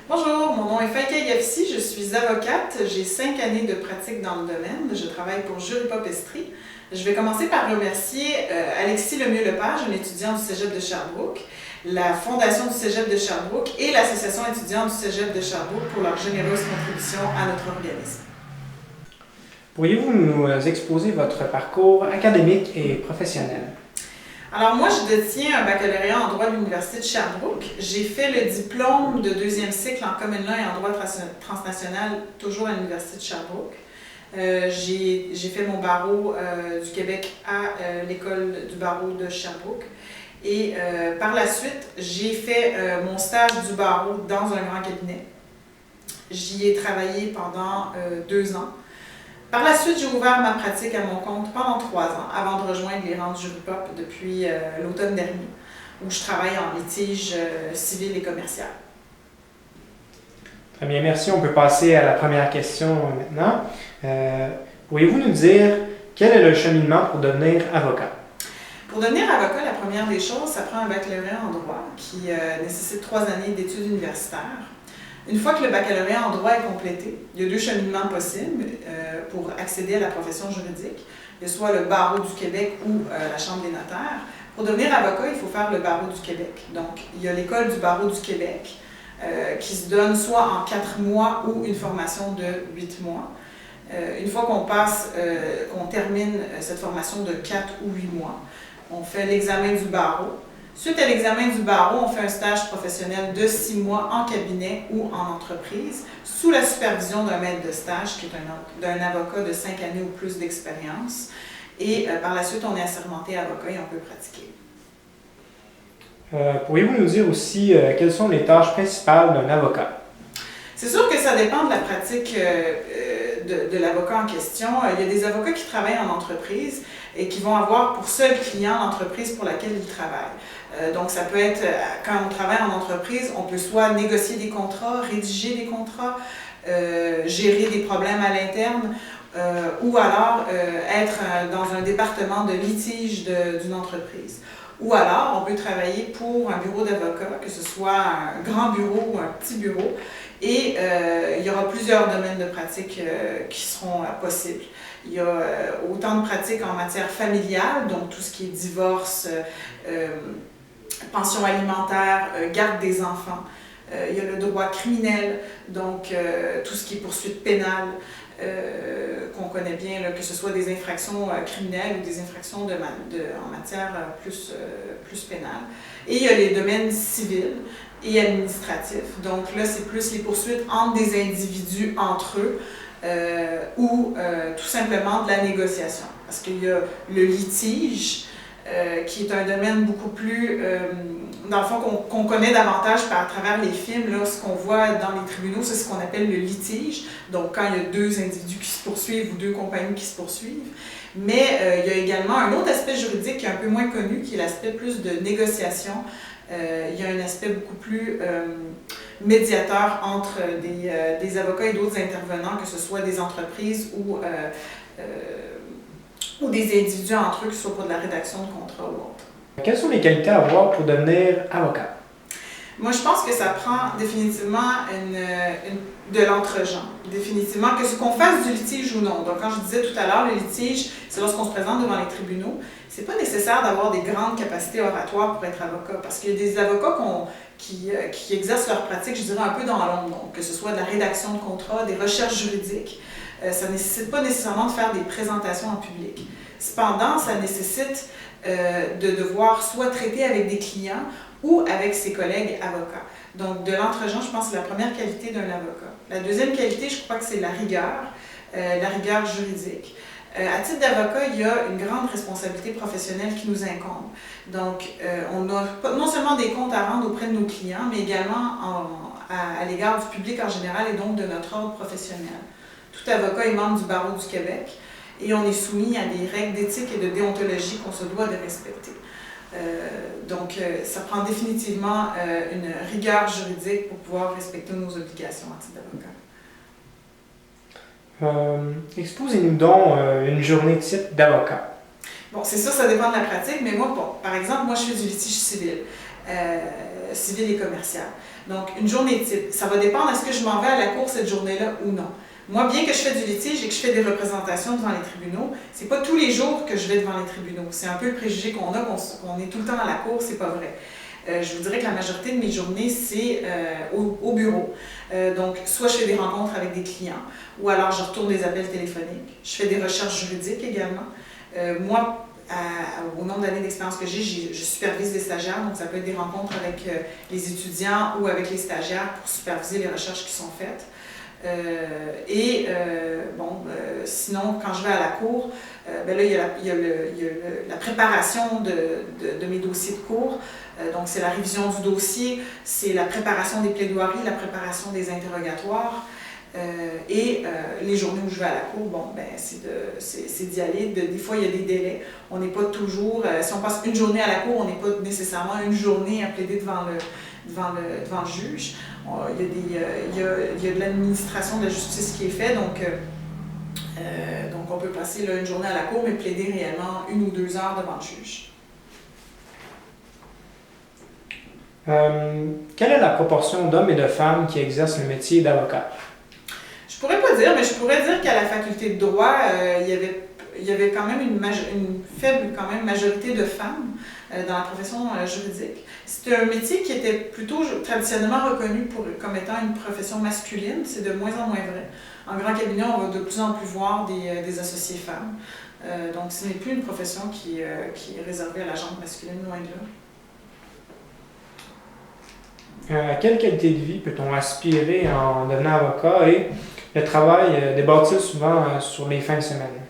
Bonjour, mon nom est Faïka Yafsi, je suis avocate, j'ai 5 années de pratique dans le domaine, je travaille pour Jury Pop Estrie. Je vais commencer par remercier Alexis Lemieux-Lepage, un étudiant du Cégep de Sherbrooke, la Fondation du Cégep de Sherbrooke et l'Association étudiante du Cégep de Sherbrooke pour leur généreuse contribution à notre organisme. Pourriez-vous nous exposer votre parcours académique et professionnel? Alors moi, je détiens un baccalauréat en droit de l'Université de Sherbrooke. J'ai fait le diplôme de deuxième cycle en common law et en droit transnational, toujours à l'Université de Sherbrooke. J'ai fait mon barreau du Québec à l'École du barreau de Sherbrooke. Et par la suite, j'ai fait mon stage du barreau dans un grand cabinet. J'y ai travaillé pendant 2 ans. Par la suite, j'ai ouvert ma pratique à mon compte pendant 3 ans, avant de rejoindre les rangs du Jury Pop depuis l'automne dernier, où je travaille en litige civil et commercial. Très bien, merci. On peut passer à la première question maintenant. Pourriez-vous nous dire quel est le cheminement pour devenir avocat? Pour devenir avocat, la première des choses, ça prend un baccalauréat en droit qui nécessite 3 années d'études universitaires. Une fois que le baccalauréat en droit est complété, il y a 2 cheminements possibles pour accéder à la profession juridique. Il y a soit le barreau du Québec ou la Chambre des notaires. Pour devenir avocat, il faut faire le barreau du Québec. Donc, il y a l'école du barreau du Québec qui se donne soit en 4 mois ou une formation de 8 mois. Une fois qu'on termine cette formation de 4 ou 8 mois, on fait l'examen du barreau. Suite à l'examen du barreau, on fait un stage professionnel de 6 mois en cabinet ou en entreprise, sous la supervision d'un maître de stage, qui est d'un avocat de 5 années ou plus d'expérience. Et par la suite, on est assermenté avocat et on peut pratiquer. Pourriez-vous nous dire aussi quelles sont les tâches principales d'un avocat? C'est sûr que ça dépend de la pratique de l'avocat en question. Il y a des avocats qui travaillent en entreprise et qui vont avoir pour seul client l'entreprise pour laquelle ils travaillent. Donc, ça peut être, quand on travaille en entreprise, on peut soit négocier des contrats, rédiger des contrats, gérer des problèmes à l'interne, ou alors être dans un département de litige d'une entreprise. Ou alors, on peut travailler pour un bureau d'avocat, que ce soit un grand bureau ou un petit bureau, et il y aura plusieurs domaines de pratique qui seront possibles. Il y a autant de pratiques en matière familiale, donc tout ce qui est divorce, pension alimentaire, garde des enfants. Il y a le droit criminel, donc tout ce qui est poursuite pénale, qu'on connaît bien, là, que ce soit des infractions criminelles ou des infractions en matière plus pénale. Et il y a les domaines civils et administratifs. Donc là, c'est plus les poursuites entre des individus entre eux ou tout simplement de la négociation. Parce qu'il y a le litige, qui est un domaine beaucoup plus, dans le fond, qu'on connaît davantage à travers les films. Là, ce qu'on voit dans les tribunaux, c'est ce qu'on appelle le litige. Donc, quand il y a 2 individus qui se poursuivent ou 2 compagnies qui se poursuivent. Mais il y a également un autre aspect juridique qui est un peu moins connu, qui est l'aspect plus de négociation. Il y a un aspect beaucoup plus médiateur entre des avocats et d'autres intervenants, que ce soit des entreprises ou des individus entre eux, que ce soit pour de la rédaction de contrats ou autre. Quelles sont les qualités à avoir pour devenir avocat? Moi, je pense que ça prend définitivement de l'entre-gens. Définitivement, que ce qu'on fasse du litige ou non. Donc, quand je disais tout à l'heure, le litige, c'est lorsqu'on se présente devant les tribunaux. C'est pas nécessaire d'avoir des grandes capacités oratoires pour être avocat, parce qu'il y a des avocats qui exercent leur pratique, je dirais, un peu dans l'ombre. Donc, que ce soit de la rédaction de contrats, des recherches juridiques. Ça ne nécessite pas nécessairement de faire des présentations en public. Cependant, ça nécessite de devoir soit traiter avec des clients ou avec ses collègues avocats. Donc, de l'entre-gens, je pense que c'est la première qualité d'un avocat. La deuxième qualité, je crois que c'est la rigueur juridique. À titre d'avocat, il y a une grande responsabilité professionnelle qui nous incombe. Donc, on a non seulement des comptes à rendre auprès de nos clients, mais également à l'égard du public en général et donc de notre ordre professionnel. Tout avocat est membre du barreau du Québec et on est soumis à des règles d'éthique et de déontologie qu'on se doit de respecter. Donc, ça prend définitivement une rigueur juridique pour pouvoir respecter nos obligations en titre d'avocat. Exposez-nous donc une journée type d'avocat. Bon, c'est sûr, ça dépend de la pratique, mais moi, bon, par exemple, moi, je fais du litige civil et commercial. Donc, une journée type, ça va dépendre, est-ce que je m'en vais à la cour cette journée-là ou non. Moi, bien que je fais du litige et que je fais des représentations devant les tribunaux, c'est pas tous les jours que je vais devant les tribunaux. C'est un peu le préjugé qu'on a, qu'on est tout le temps à la cour, c'est pas vrai. Je vous dirais que la majorité de mes journées, c'est au bureau. Donc, soit je fais des rencontres avec des clients, ou alors je retourne des appels téléphoniques. Je fais des recherches juridiques également. Moi, au nombre d'années d'expérience que j'ai, je supervise des stagiaires, donc ça peut être des rencontres avec les étudiants ou avec les stagiaires pour superviser les recherches qui sont faites. Sinon, quand je vais à la cour, là, il y a la préparation de mes dossiers de cour. Donc, c'est la révision du dossier, c'est la préparation des plaidoiries, la préparation des interrogatoires. Les journées où je vais à la cour, c'est d'y aller. Des fois, il y a des délais. On n'est pas toujours... si on passe une journée à la cour, on n'est pas nécessairement une journée à plaider devant le juge. Il y a de l'administration de la justice qui est fait, donc on peut passer là, une journée à la cour, mais plaider réellement 1 ou 2 heures devant le juge. Quelle est la proportion d'hommes et de femmes qui exercent le métier d'avocat? Je pourrais pas dire, mais je pourrais dire qu'à la faculté de droit, il y avait quand même une faible majorité de femmes dans la profession juridique. C'était un métier qui était plutôt traditionnellement reconnu comme étant une profession masculine. C'est de moins en moins vrai. En grand cabinet, on va de plus en plus voir des associés femmes. Donc, ce n'est plus une profession qui est réservée à la gente masculine, loin de là. À quelle qualité de vie peut-on aspirer en devenant avocat et le travail déborde-t-il souvent sur les fins de semaine?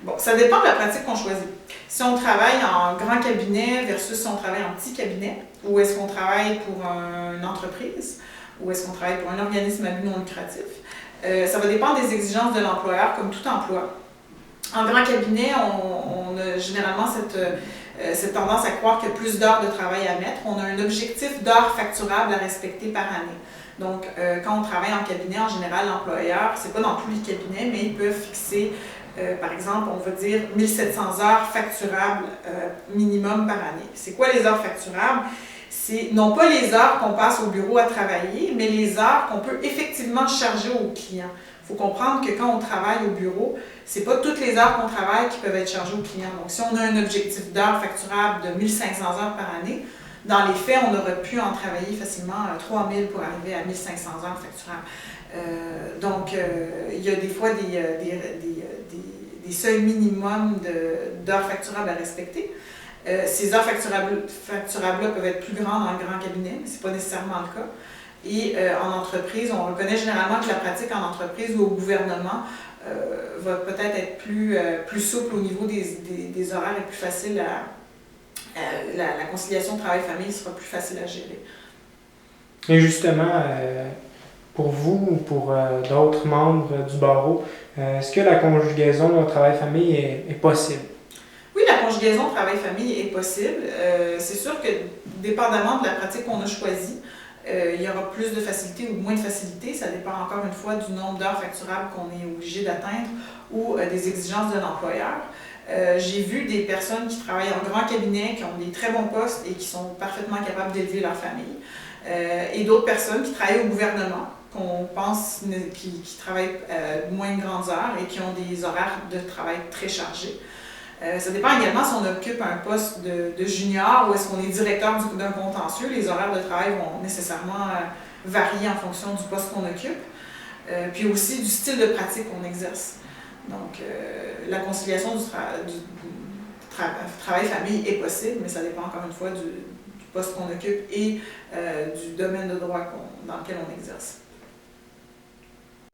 Bon, ça dépend de la pratique qu'on choisit. Si on travaille en grand cabinet versus si on travaille en petit cabinet, ou est-ce qu'on travaille pour une entreprise, ou est-ce qu'on travaille pour un organisme à but non lucratif, ça va dépendre des exigences de l'employeur, comme tout emploi. En grand cabinet, on a généralement cette tendance à croire qu'il y a plus d'heures de travail à mettre. On a un objectif d'heures facturables à respecter par année. Donc, quand on travaille en cabinet, en général, l'employeur, c'est pas dans tous les cabinets, mais ils peuvent fixer, par exemple, on va dire 1700 heures facturables minimum par année. C'est quoi les heures facturables? C'est non pas les heures qu'on passe au bureau à travailler, mais les heures qu'on peut effectivement charger aux clients. Il faut comprendre que quand on travaille au bureau, ce n'est pas toutes les heures qu'on travaille qui peuvent être chargées aux clients. Donc, si on a un objectif d'heures facturables de 1500 heures par année, dans les faits, on aurait pu en travailler facilement 3000 pour arriver à 1500 heures facturables. Il y a des fois des seuils minimums d'heures facturables à respecter. Ces heures facturables-là peuvent être plus grandes en grand cabinet, mais ce n'est pas nécessairement le cas. Et en entreprise, on reconnaît généralement que la pratique en entreprise ou au gouvernement va peut-être être plus souple au niveau des horaires et plus facile la conciliation travail-famille sera plus facile à gérer. Et justement, pour vous ou pour d'autres membres du barreau, est-ce que la conjugaison travail-famille est possible? Oui, la conjugaison travail-famille est possible. C'est sûr que, dépendamment de la pratique qu'on a choisie, il y aura plus de facilité ou moins de facilité. Ça dépend encore une fois du nombre d'heures facturables qu'on est obligé d'atteindre ou des exigences de l'employeur. J'ai vu des personnes qui travaillent en grand cabinet, qui ont des très bons postes et qui sont parfaitement capables d'élever leur famille. Et d'autres personnes qui travaillent au gouvernement, qu'on pense qui travaillent moins de grandes heures et qui ont des horaires de travail très chargés. Ça dépend également si on occupe un poste de junior ou est-ce qu'on est directeur d'un contentieux. Les horaires de travail vont nécessairement varier en fonction du poste qu'on occupe, puis aussi du style de pratique qu'on exerce. Donc, la conciliation du travail-famille est possible, mais ça dépend encore une fois du poste qu'on occupe et du domaine de droit dans lequel on exerce.